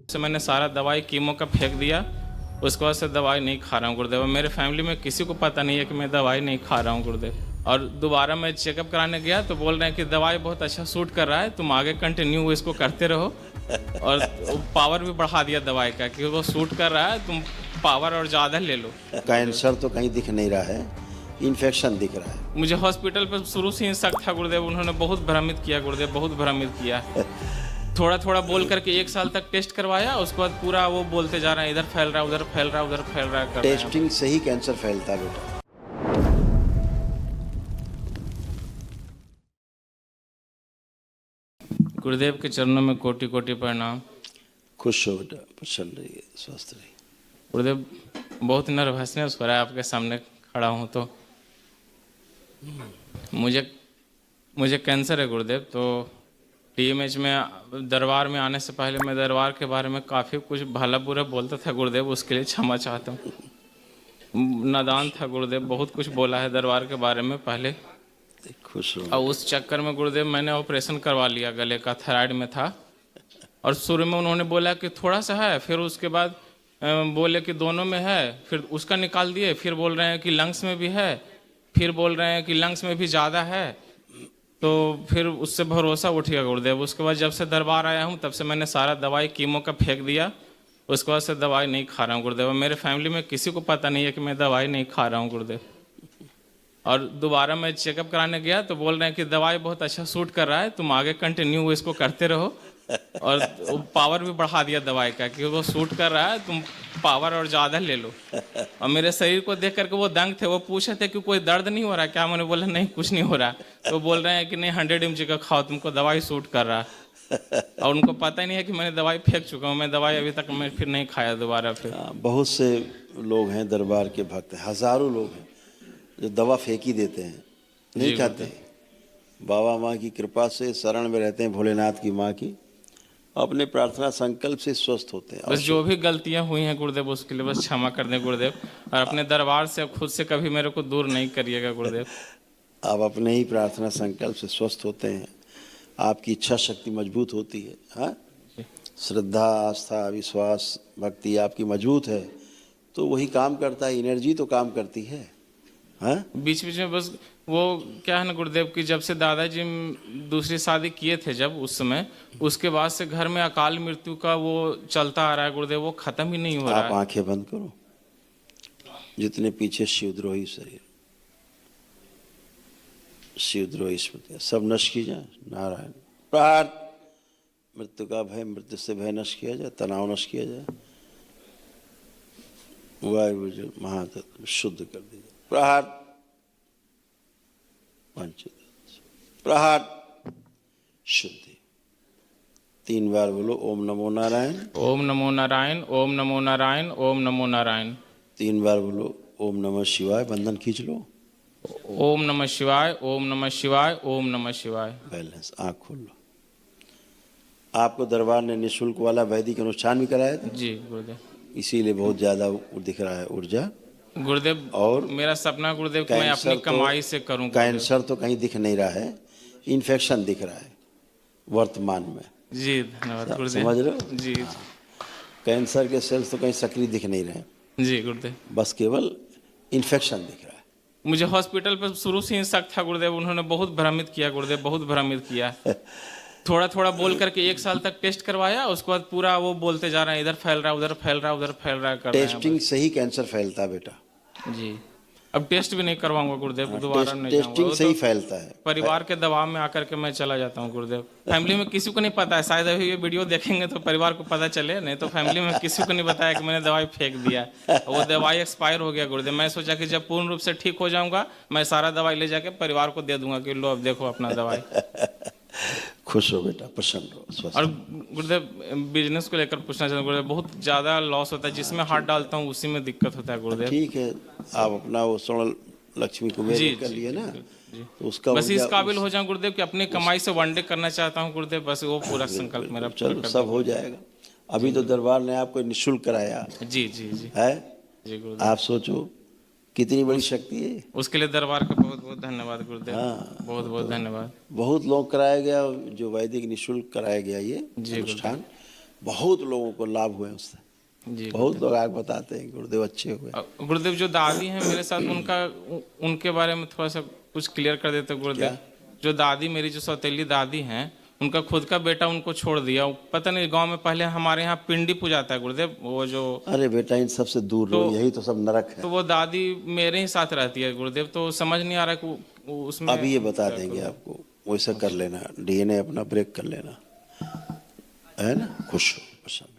से मैंने सारा दवाई कीमो का फेंक दिया। उसके बाद से दवाई नहीं खा रहा हूँ गुरुदेव। मेरे फैमिली में किसी को पता नहीं है कि मैं दवाई नहीं खा रहा हूँ गुरुदेव। और दोबारा मैं चेकअप कराने गया तो बोल रहे हैं कि दवाई बहुत अच्छा सूट कर रहा है, तुम आगे कंटिन्यू इसको करते रहो। और पावर भी बढ़ा दिया दवाई का कि वो सूट कर रहा है, तुम पावर और ज़्यादा ले लो। कैंसर तो कहीं दिख नहीं रहा है, इन्फेक्शन दिख रहा है। मुझे हॉस्पिटल पर शुरू से ही शक था गुरुदेव, उन्होंने बहुत भ्रमित किया गुरुदेव, बहुत भ्रमित किया। थोड़ा थोड़ा बोल करके 1 साल तक टेस्ट करवाया, उसके बाद पूरा वो बोलते जा रहे हैं इधर फैल रहा है, उधर फैल रहा है, उधर फैल रहा है कर रहे हैं। टेस्टिंग से ही कैंसर फैलता है बेटा। गुरुदेव के चरणों में कोटि कोटि प्रणाम। खुश हो बेटा, प्रसन्न रहिए, स्वस्थ रहिए। गुरुदेव बहुत नर्वसनेस हो रहा है आपके सामने खड़ा हूँ तो। मुझे कैंसर है गुरुदेव। तो टीएमएच में दरबार में आने से पहले मैं दरबार के बारे में काफ़ी कुछ भला बुरा बोलता था गुरुदेव, उसके लिए क्षमा चाहता हूँ। नादान था गुरुदेव, बहुत कुछ बोला है दरबार के बारे में पहले। खुश हो। और उस चक्कर में गुरुदेव मैंने ऑपरेशन करवा लिया, गले का थायराइड में था। और शुरू में उन्होंने बोला कि थोड़ा सा है, फिर उसके बाद बोले कि दोनों में है, फिर उसका निकाल दिए, फिर बोल रहे हैं कि लंग्स में भी है, फिर बोल रहे हैं कि लंग्स में भी ज़्यादा है। तो फिर उससे भरोसा उठ गया गुरुदेव। उसके बाद जब से दरबार आया हूँ तब से मैंने सारा दवाई कीमो का फेंक दिया। उसके बाद से दवाई नहीं खा रहा हूँ गुरुदेव। मेरे फैमिली में किसी को पता नहीं है कि मैं दवाई नहीं खा रहा हूँ गुरुदेव। और दोबारा मैं चेकअप कराने गया तो बोल रहे हैं कि दवाई बहुत अच्छा सूट कर रहा है, तुम आगे कंटिन्यू इसको करते रहो। और पावर भी बढ़ा दिया दवाई का कि वो सूट कर रहा है, तुम पावर और ज़्यादा ले लो। और मेरे शरीर को देख करके वो दंग थे, वो पूछे थे कि कोई दर्द नहीं हो रहा क्या। मैंने बोला नहीं कुछ नहीं हो रहा। तो बोल रहे हैं कि नहीं 100 mg का खाओ, तुमको दवाई सूट कर रहा है। और उनको पता ही नहीं है कि मैंने दवाई फेंक चुका हूँ। मैं दवाई अभी तक मैं फिर नहीं खाया दोबारा फिर। बहुत से लोग हैं दरबार के भक्त, हजारों लोग हैं जो दवा फेंक ही देते हैं, नहीं खाते। बाबा माँ की कृपा से शरण में रहते हैं, भोलेनाथ की माँ की, अपने प्रार्थना संकल्प से स्वस्थ होते हैं। बस जो भी गलतियां हुई हैं गुरुदेव उसके लिए बस क्षमा कर दें गुरुदेव। और अपने दरबार से खुद से कभी मेरे को दूर नहीं करिएगा गुरुदेव। आप अपने ही प्रार्थना संकल्प से स्वस्थ होते हैं, आपकी इच्छा शक्ति मजबूत होती है। हाँ, श्रद्धा, आस्था, विश्वास, भक्ति आपकी मजबूत है तो वही काम करता है, एनर्जी तो काम करती है। हाँ, बीच बीच में बस वो क्या है ना गुरुदेव कि जब से दादाजी दूसरी शादी किए थे, जब उस समय उसके बाद से घर में अकाल मृत्यु का वो चलता आ रहा है गुरुदेव, वो खत्म ही नहीं हो रहा आप है। आंखें बंद करो। जितने पीछे शिवद्रोही शरीर, शिवद्रोही स्मृति सब नष्ट की जाए। नारायण प्रहार। मृत्यु का भय, मृत्यु से भय नष्ट किया जाए, तनाव नष्ट किया जाए। वायु महातत्व शुद्ध कर दीजिए। प्रहार पंच, प्रहार शुद्धि। 3 बार बोलो ओम नमो नारायण। ओम नमो नारायण, ओम नमो नारायण, ओम नमो नारायण। 3 बार बोलो ओम नमः शिवाय। बंधन खींच लो। ओम नमः शिवाय, ओम नमः शिवाय, ओम नमः शिवाय। बैलेंस। आँख खोल लो। आपको दरबार ने निःशुल्क वाला वैदिक अनुष्ठान भी कराया था, जी गुरुदेव। इसीलिए बहुत ज़्यादा दिख रहा है ऊर्जा। गुरुदेव और मेरा सपना गुरुदेव कि मैं अपनी कमाई से करूं। कैंसर तो कहीं दिख नहीं रहा है, इन्फेक्शन दिख रहा है वर्तमान में। जी धन्यवाद गुरुदेव। समझ रहे हो? जी हाँ। कैंसर के सेल्स तो कहीं सक्रिय दिख नहीं रहे, जी गुरुदेव। बस केवल इन्फेक्शन दिख रहा है। मुझे हॉस्पिटल पर शुरू से ही शक था गुरुदेव, उन्होंने बहुत भ्रमित किया गुरुदेव, बहुत भ्रमित किया। थोड़ा थोड़ा बोल करके 1 साल तक टेस्ट करवाया, उसके बाद पूरा वो बोलते जा रहे हैं इधर फैल रहा है, उधर फैल रहा है, उधर फैल रहा है कर रहे हैं। टेस्टिंग से ही कैंसर फैलता है बेटा। जी अब टेस्ट भी नहीं करवाऊंगा गुरुदेव, दोबारा नहीं टेस्टिंग जाऊंगा। से ही फैलता है। परिवार के दबाव में आकर के मैं चला जाता हूँ गुरुदेव। फैमिली में किसी को नहीं पता है, शायद अभी ये वीडियो देखेंगे तो परिवार को पता चले, नहीं तो फैमिली में किसी को नहीं बताया कि मैंने दवाई फेंक दिया। वो दवाई एक्सपायर हो गया गुरुदेव। मैं सोचा कि जब पूर्ण रूप से ठीक हो जाऊंगा मैं सारा दवाई ले जाके परिवार को दे दूंगा कि लो अब देखो अपना दवाई। खुश हो बेटा, प्रसन्न हो, स्वस्थ और हो। गुरुदेव बिजनेस को लेकर पूछना चाहता हूँ गुरुदेव, बहुत ज़्यादा लॉस होता है, जिसमें हाथ डालता हूँ उसी में दिक्कत होता है गुरुदेव। ठीक है, आप अपना वो स्वर्ण लक्ष्मी कुबेर जी कर जी लिए ना, जी। तो उसका बस इस ऊर्जा काबिल हो जाऊं गुरुदेव कि अपनी कमाई से वनडे करना चाहता हूँ गुरुदेव, बस वो पूरा संकल्प मेरा पूरा चलो कर सब हो जाएगा। अभी तो दरबार ने आपको निःशुल्क कराया दो। जी जी जी है। जी गुरुदेव। आप सोचो कितनी बड़ी शक्ति है। उसके लिए दरबार का बहुत बहुत धन्यवाद गुरुदेव। हाँ, बहुत बहुत धन्यवाद। बहुत लोग कराया गया जो वैदिक निःशुल्क कराया गया ये जी अनुष्ठान, बहुत लोगों को लाभ हुए उससे, जी बहुत लोग आगे बताते हैं गुरुदेव अच्छे हुए। गुरुदेव, जो दादी हैं मेरे साथ, उनके बारे में थोड़ा सा कुछ क्लियर कर देते गुरुदेव। क्या? जो दादी, मेरी जो सौतेली दादी हैं, उनका खुद का बेटा उनको छोड़ दिया। पता नहीं, गांव में पहले हमारे यहाँ पिंडी पूजाता है गुरुदेव, वो जो, अरे बेटा इन सबसे दूर रहो, यही तो सब नरक है। तो वो दादी मेरे ही साथ रहती है गुरुदेव, तो समझ नहीं आ रहा कि उसमें अभी ये बता देंगे आपको, वैसा कर लेना, डीएनए अपना ब्रेक कर लेना, है ना। खुश हो, प्रसन्न।